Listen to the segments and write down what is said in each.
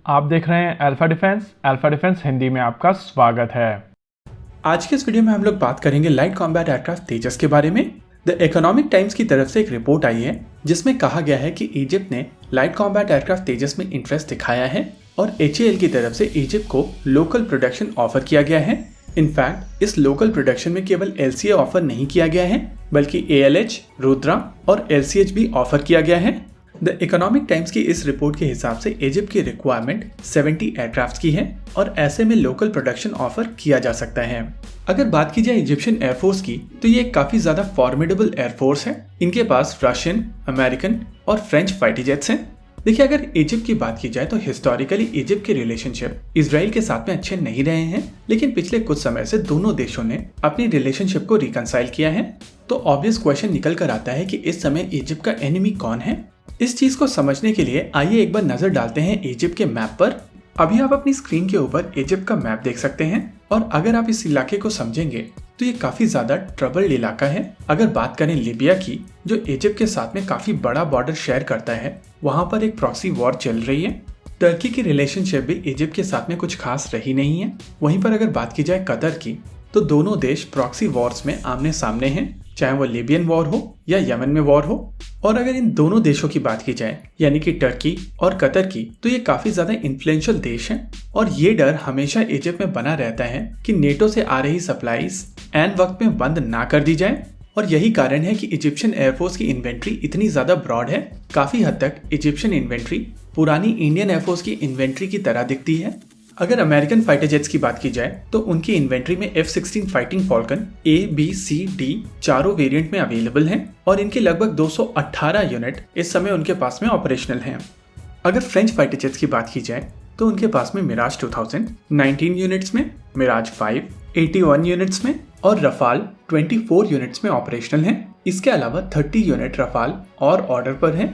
आप देख रहे हैं अल्फा डिफेंस हिंदी में आपका स्वागत है। आज के इस वीडियो में हम लोग बात करेंगे लाइट कॉम्बैट एयरक्राफ्ट तेजस के बारे में। द इकोनॉमिक टाइम्स की तरफ से एक रिपोर्ट आई है जिसमें कहा गया है कि इजिप्ट ने लाइट कॉम्बैट एयरक्राफ्ट तेजस में इंटरेस्ट दिखाया है और HAL की तरफ से इजिप्ट को लोकल प्रोडक्शन ऑफर किया गया है। इनफैक्ट इस लोकल प्रोडक्शन में केवल LCA ऑफर नहीं किया गया है बल्कि ALH, रुद्रा और LCH भी ऑफर किया गया है। द इकोनॉमिक टाइम्स की इस रिपोर्ट के हिसाब से इजिप्ट की रिक्वायरमेंट 70 एयरक्राफ्ट की है और ऐसे में लोकल प्रोडक्शन ऑफर किया जा सकता है। अगर बात की जाए इजिप्शियन एयरफोर्स की तो ये काफी ज्यादा फॉर्मिडेबल एयरफोर्स है। इनके पास रशियन, अमेरिकन और फ्रेंच फाइटर जेट्स हैं। देखिए, अगर इजिप्ट की बात की जाए तो हिस्टोरिकली इजिप्ट के रिलेशनशिप इजराइल के साथ में अच्छे नहीं रहे हैं, लेकिन पिछले कुछ समय से दोनों देशों ने अपनी रिलेशनशिप को रिकंसाइल किया है। तो ऑब्वियस क्वेश्चन निकल कर आता है कि इस समय इजिप्ट का एनिमी कौन है। इस चीज को समझने के लिए आइए एक बार नजर डालते हैं इजिप्ट के मैप पर। अभी आप अपनी स्क्रीन के ऊपर इजिप्ट का मैप देख सकते हैं और अगर आप इस इलाके को समझेंगे तो ये काफी ज्यादा ट्रबल्ड इलाका है। अगर बात करें लीबिया की, जो इजिप्ट के साथ में काफी बड़ा बॉर्डर शेयर करता है, वहां पर एक प्रॉक्सी वॉर चल रही है। टर्की की रिलेशनशिप भी इजिप्ट के साथ में कुछ खास रही नहीं है। वहीं पर अगर बात की जाए कतर की, तो दोनों देश प्रॉक्सी वॉर्स में आमने सामने हैं, चाहे वो लीबियन वॉर हो या यमन में वॉर हो। और अगर इन दोनों देशों की बात की जाए यानी कि टर्की और कतर की, तो ये काफी ज्यादा इन्फ्लुएंशियल देश हैं और ये डर हमेशा इजिप्ट में बना रहता है कि नेटो से आ रही सप्लाईज ऐन वक्त में बंद ना कर दी जाए। और यही कारण है कि इजिप्शियन एयरफोर्स की इन्वेंट्री इतनी ज्यादा ब्रॉड है। काफी हद तक इजिप्शियन इन्वेंट्री पुरानी इंडियन एयरफोर्स की इन्वेंट्री की तरह दिखती है। अगर अमेरिकन फाइटर जेट्स की बात की जाए तो उनकी इन्वेंट्री में F-16 fighting Falcon A, B, C, D चारों वेरिएंट में अवेलेबल हैं और इनके लगभग 218 यूनिट इस समय उनके पास में ऑपरेशनल हैं। अगर फ्रेंच फाइटर जेट्स की बात की जाए तो उनके पास में मिराज 2000 19 यूनिट्स में, मिराज 5 81 यूनिट्स में और रफाल 24 यूनिट्स में ऑपरेशनल हैं। इसके अलावा 30 यूनिट रफाल और ऑर्डर पर हैं।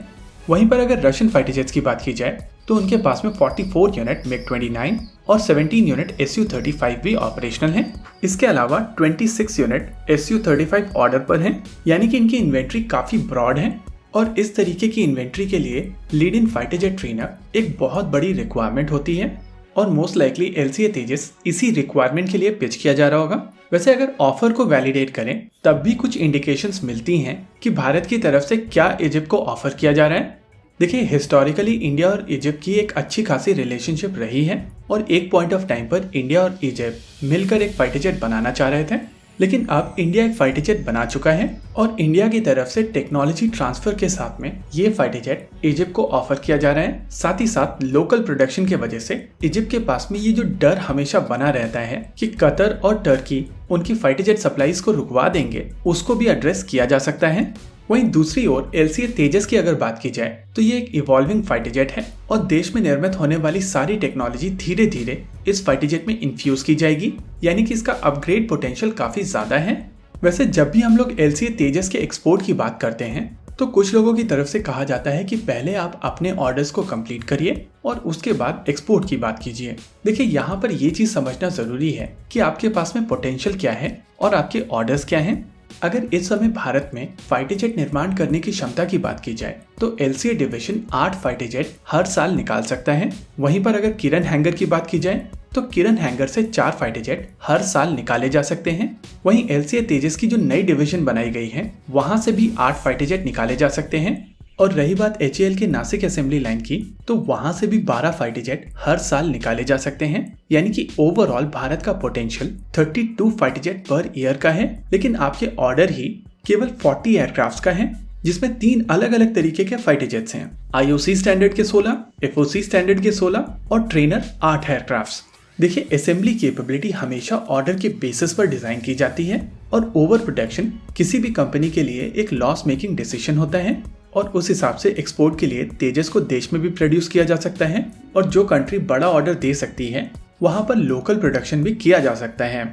वहीं पर अगर रशियन फाइटर जेट्स की बात की जाए तो उनके पास में 44 यूनिट MiG-29 और 17 यूनिट Su-35 भी ऑपरेशनल हैं। इसके अलावा 26 यूनिट Su-35 ऑर्डर पर हैं, यानी कि इनकी इन्वेंट्री काफी ब्रॉड है। और इस तरीके की इन्वेंट्री के लिए lead in fighter jet trainer एक बहुत बड़ी रिक्वायरमेंट होती है और मोस्ट लाइकली LCA तेजस इसी रिक्वायरमेंट के लिए पिच किया जा रहा होगा। वैसे अगर ऑफर को वैलिडेट करें तब भी कुछ इंडिकेशंस मिलती हैं कि भारत की तरफ से क्या इजिप्ट को ऑफर किया जा रहा है। देखिए, हिस्टोरिकली इंडिया और इजिप्ट की एक अच्छी खासी रिलेशनशिप रही है और एक पॉइंट ऑफ टाइम पर इंडिया और इजिप्ट मिलकर एक फाइटर जेट बनाना चाह रहे थे, लेकिन अब इंडिया एक फाइटर जेट बना चुका है और इंडिया की तरफ से टेक्नोलॉजी ट्रांसफर के साथ में ये फाइटर जेट इजिप्ट को ऑफर किया जा रहा है। साथ ही साथ लोकल प्रोडक्शन की वजह से इजिप्ट के पास में ये जो डर हमेशा बना रहता है कि कतर और टर्की उनकी फाइटर जेट सप्लाईज को रुकवा देंगे, उसको भी एड्रेस किया जा सकता है। वहीं दूसरी ओर LCA तेजस की अगर बात की जाए तो ये एक इवॉल्विंग फाइटर जेट है और देश में निर्मित होने वाली सारी टेक्नोलॉजी धीरे धीरे इस फाइटर जेट में इन्फ्यूज की जाएगी, यानी कि इसका अपग्रेड पोटेंशियल काफी ज्यादा है। वैसे जब भी हम लोग LCA तेजस के एक्सपोर्ट की बात करते हैं तो कुछ लोगों की तरफ से कहा जाता है कि पहले आप अपने ऑर्डर्स को कंप्लीट करिए और उसके बाद एक्सपोर्ट की बात कीजिए। देखिए, यहाँ पर ये चीज समझना जरूरी है कि आपके पास में पोटेंशियल क्या है और आपके ऑर्डर्स क्या हैं। अगर इस समय भारत में फाइटर जेट निर्माण करने की क्षमता की बात की जाए तो LCA डिवीजन 8 फाइटर जेट हर साल निकाल सकता है। वहीं पर अगर किरण हैंगर की बात की जाए तो किरण हैंगर से 4 फाइटर जेट हर साल निकाले जा सकते हैं। वहीं LCA तेजस की जो नई डिवीजन बनाई गई है वहां से भी 8 फाइटर जेट निकाले जा सकते हैं। और रही बात HAL के नासिक असेंबली लाइन की, तो वहां से भी 12 फाइटर जेट हर साल निकाले जा सकते हैं, यानी कि ओवरऑल भारत का potential 32 fighter jet per year का है। लेकिन आपके ऑर्डर ही केवल 40 एयरक्राफ्ट का है, जिसमें 3 अलग अलग तरीके के फाइटर जेट्स हैं। IOC स्टैंडर्ड के 16, FOC स्टैंडर्ड के 16 और ट्रेनर 8 एयरक्राफ्ट। देखिए, असेंबली कैपेबिलिटी हमेशा ऑर्डर के बेसिस पर डिजाइन की जाती है और ओवर प्रोडक्शन किसी भी कंपनी के लिए एक लॉस मेकिंग डिसीजन होता है और उस हिसाब से एक्सपोर्ट के लिए तेजस को देश में भी प्रोड्यूस किया जा सकता है और जो कंट्री बड़ा ऑर्डर दे सकती है वहां पर लोकल प्रोडक्शन भी किया जा सकता है।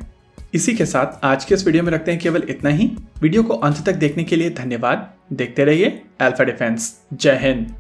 इसी के साथ आज के इस वीडियो में रखते हैं केवल इतना ही। वीडियो को अंत तक देखने के लिए धन्यवाद। देखते रहिए अल्फा डिफेंस। जय हिंद।